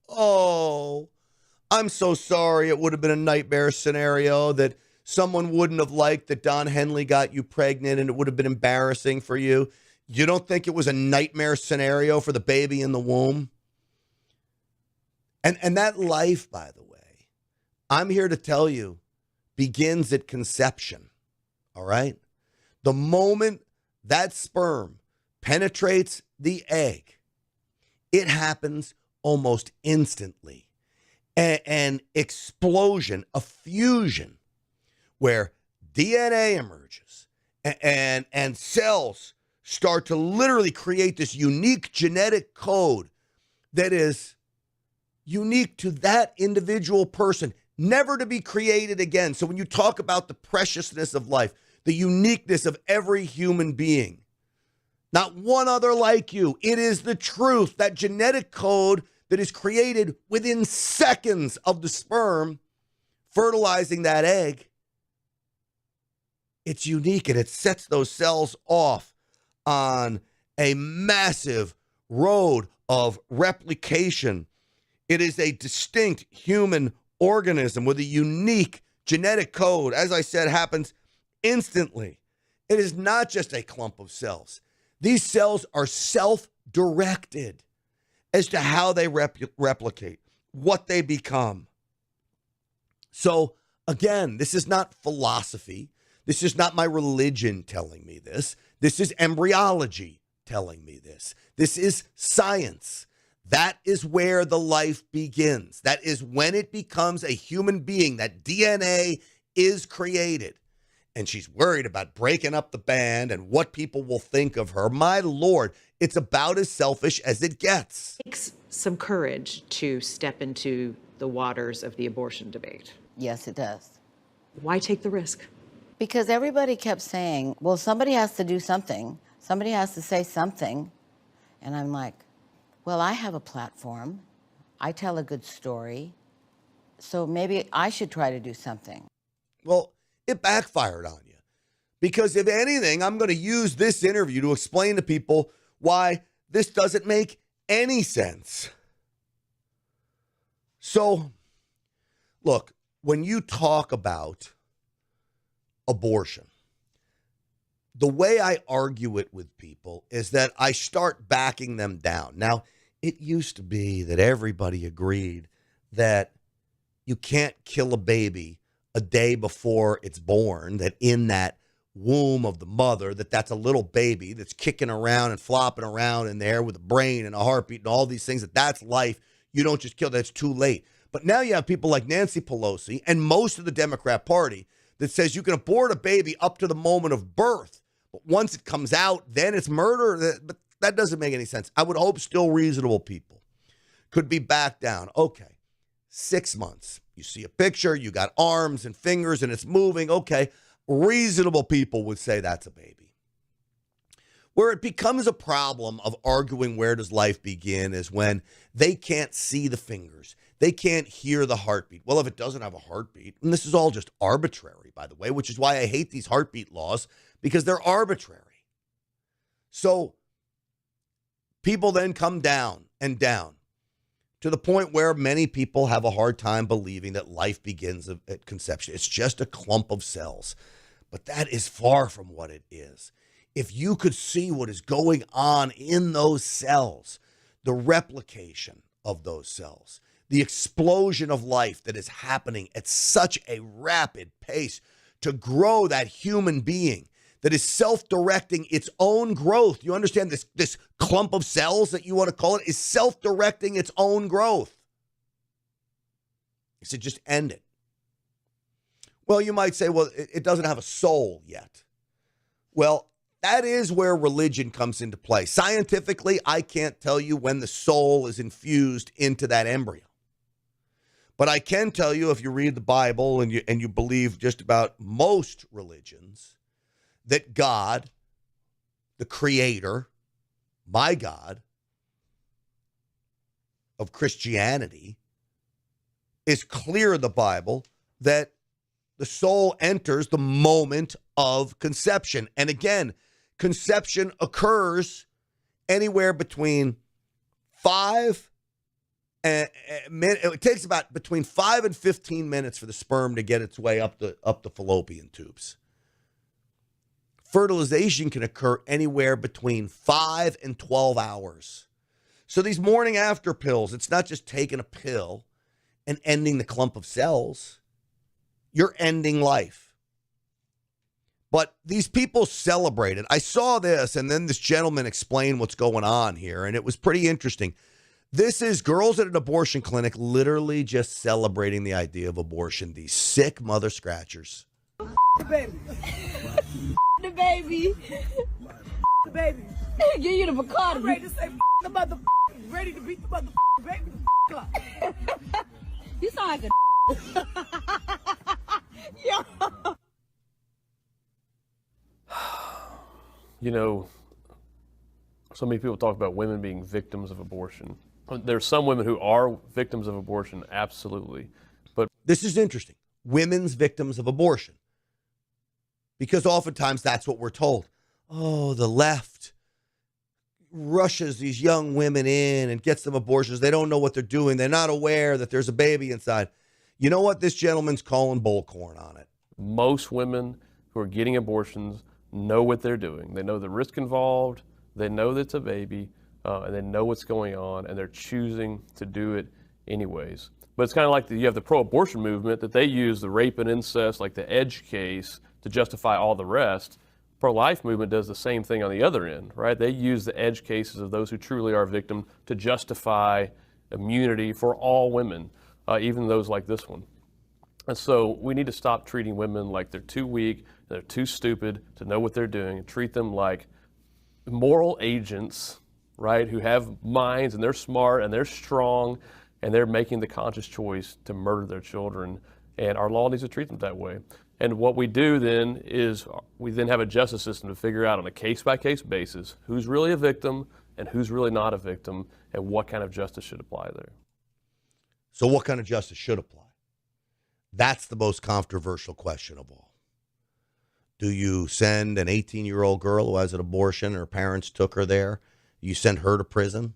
Oh, I'm so sorry. It would have been a nightmare scenario that someone wouldn't have liked that Don Henley got you pregnant, and it would have been embarrassing for you. You don't think it was a nightmare scenario for the baby in the womb? And that life, by the way, I'm here to tell you, begins at conception, all right? The moment that sperm penetrates the egg, it happens almost instantly. An explosion, a fusion, where DNA emerges and cells start to literally create this unique genetic code that is unique to that individual person, never to be created again. So when you talk about the preciousness of life, the uniqueness of every human being, not one other like you, it is the truth, that genetic code that is created within seconds of the sperm fertilizing that egg. It's unique, and it sets those cells off on a massive road of replication. It is a distinct human organism with a unique genetic code. As I said, happens instantly. It is not just a clump of cells. These cells are self-directed as to how they replicate, what they become. So again, this is not philosophy. This is not my religion telling me this. This is embryology telling me this. This is science. That is where the life begins. That is when it becomes a human being, that DNA is created. And she's worried about breaking up the band and what people will think of her. My Lord, it's about as selfish as it gets. It takes some courage to step into the waters of the abortion debate. Yes, it does. Why take the risk? Because everybody kept saying, well, somebody has to do something. Somebody has to say something. And I'm like, well, I have a platform. I tell a good story. So maybe I should try to do something. Well, it backfired on you. Because if anything, I'm going to use this interview to explain to people why this doesn't make any sense. So, look, when you talk about abortion, the way I argue it with people is that I start backing them down. Now, it used to be that everybody agreed that you can't kill a baby a day before it's born, that in that womb of the mother, that's a little baby that's kicking around and flopping around in there with a brain and a heartbeat and all these things, that's life. You don't just kill, that's too late. But now you have people like Nancy Pelosi and most of the Democrat Party that says you can abort a baby up to the moment of birth. But once it comes out, then it's murder. But that doesn't make any sense. I would hope still reasonable people could be backed down. Okay, 6 months. You see a picture, you got arms and fingers and it's moving. Okay, reasonable people would say that's a baby. Where it becomes a problem of arguing where does life begin is when they can't see the fingers. They can't hear the heartbeat. Well, if it doesn't have a heartbeat, and this is all just arbitrary, by the way, which is why I hate these heartbeat laws, because they're arbitrary. So people then come down and down to the point where many people have a hard time believing that life begins at conception. It's just a clump of cells. But that is far from what it is. If you could see what is going on in those cells, the replication of those cells, the explosion of life that is happening at such a rapid pace to grow that human being that is self-directing its own growth. You understand this clump of cells that you want to call it is self-directing its own growth. You said just end it. Well, you might say, well, it doesn't have a soul yet. Well, that is where religion comes into play. Scientifically, I can't tell you when the soul is infused into that embryo. But I can tell you, if you read the Bible and you believe just about most religions, that God, the creator, my God, of Christianity, is clear in the Bible that the soul enters the moment of conception. And again, conception occurs anywhere between 5 and it takes about between 5 and 15 minutes for the sperm to get its way up the fallopian tubes. Fertilization can occur anywhere between 5 and 12 hours. So these morning after pills, it's not just taking a pill and ending the clump of cells. You're ending life. But these people celebrated. I saw this, and then this gentleman explained what's going on here, and it was pretty interesting. This is girls at an abortion clinic literally just celebrating the idea of abortion. These sick mother scratchers. The baby. The baby. The baby. Give you the Bacardi. I'm ready to say the mother. Ready to beat the mother baby up. You sound like a yo. You know, so many people talk about women being victims of abortion. There's some women who are victims of abortion, absolutely. But this is interesting. Women's victims of abortion. Because oftentimes that's what we're told. Oh, the left rushes these young women in and gets them abortions. They don't know what they're doing. They're not aware that there's a baby inside. You know what? This gentleman's calling bullcorn on it. Most women who are getting abortions know what they're doing. They know the risk involved. They know that it's a baby, and they know what's going on, and they're choosing to do it anyways. But it's kind of like you have the pro-abortion movement that they use the rape and incest, like the edge case, to justify all the rest. Pro-life movement does the same thing on the other end, right? They use the edge cases of those who truly are victim to justify immunity for all women, even those like this one. And so we need to stop treating women like they're too weak, they're too stupid to know what they're doing, and treat them like moral agents, right, who have minds, and they're smart, and they're strong, and they're making the conscious choice to murder their children. And our law needs to treat them that way. And what we do then is we then have a justice system to figure out on a case-by-case basis who's really a victim and who's really not a victim, and what kind of justice should apply there. So what kind of justice should apply? That's the most controversial question of all. Do you send an 18-year-old girl who has an abortion, her parents took her there, you send her to prison?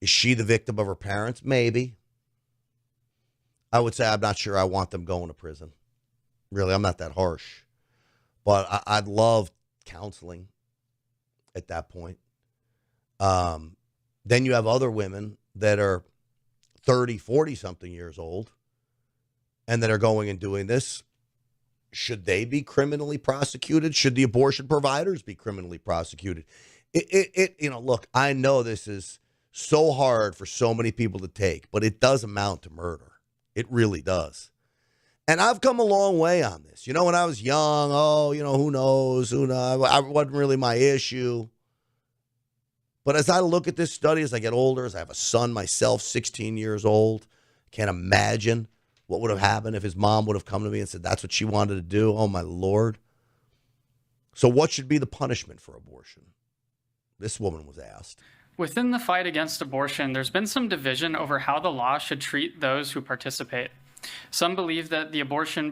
Is she the victim of her parents? Maybe. I would say I'm not sure I want them going to prison. Really, I'm not that harsh. But I'd love counseling at that point. Then you have other women that are 30, 40-something years old and that are going and doing this. Should they be criminally prosecuted? Should the abortion providers be criminally prosecuted? Look, I know this is so hard for so many people to take, but it does amount to murder. It really does. And I've come a long way on this. When I was young, who knows? I wasn't really my issue. But as I look at this study, as I get older, as I have a son myself, 16 years old, can't imagine what would have happened if his mom would have come to me and said that's what she wanted to do. Oh, my Lord. So what should be the punishment for abortion? This woman was asked. Within the fight against abortion, there's been some division over how the law should treat those who participate. Some believe that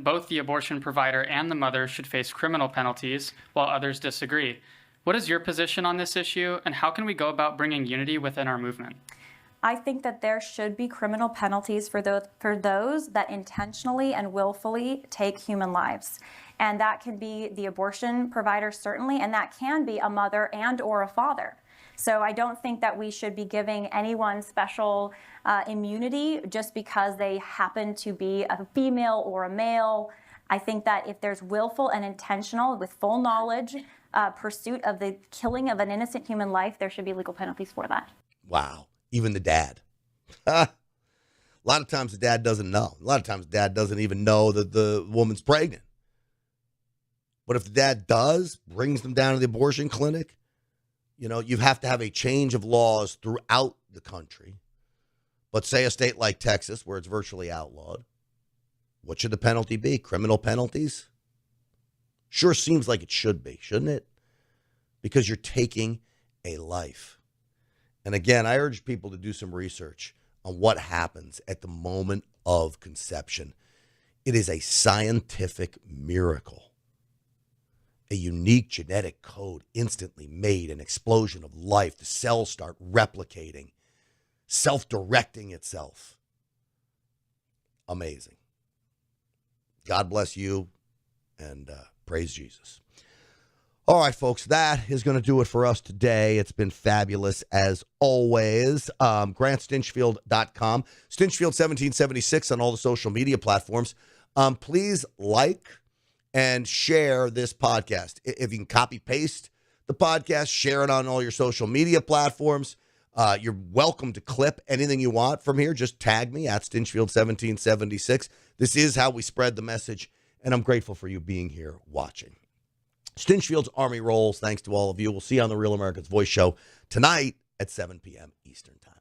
both the abortion provider and the mother should face criminal penalties, while others disagree. What is your position on this issue, and how can we go about bringing unity within our movement? I think that there should be criminal penalties for those that intentionally and willfully take human lives. And that can be the abortion provider, certainly, and that can be a mother and or a father. So I don't think that we should be giving anyone special immunity just because they happen to be a female or a male. I think that if there's willful and intentional, with full knowledge, pursuit of the killing of an innocent human life, there should be legal penalties for that. Wow. Even the dad. A lot of times the dad doesn't know. A lot of times dad doesn't even know that the woman's pregnant. But if the dad does, brings them down to the abortion clinic, you have to have a change of laws throughout the country. But say a state like Texas, where it's virtually outlawed, what should the penalty be? Criminal penalties? Sure seems like it should be, shouldn't it? Because you're taking a life. And again, I urge people to do some research on what happens at the moment of conception. It is a scientific miracle. A unique genetic code instantly made an explosion of life. The cells start replicating, self-directing itself. Amazing. God bless you, and praise Jesus. All right, folks, that is going to do it for us today. It's been fabulous as always. GrantStinchfield.com, Stinchfield 1776 on all the social media platforms. Please like and share this podcast. If you can copy paste the podcast, share it on all your social media platforms. You're welcome to clip anything you want from here. Just tag me at Stinchfield1776. This is how we spread the message, and I'm grateful for you being here watching. Stinchfield's Army rolls. Thanks to all of you. We'll see you on the Real America's Voice show tonight at 7 p.m. Eastern Time.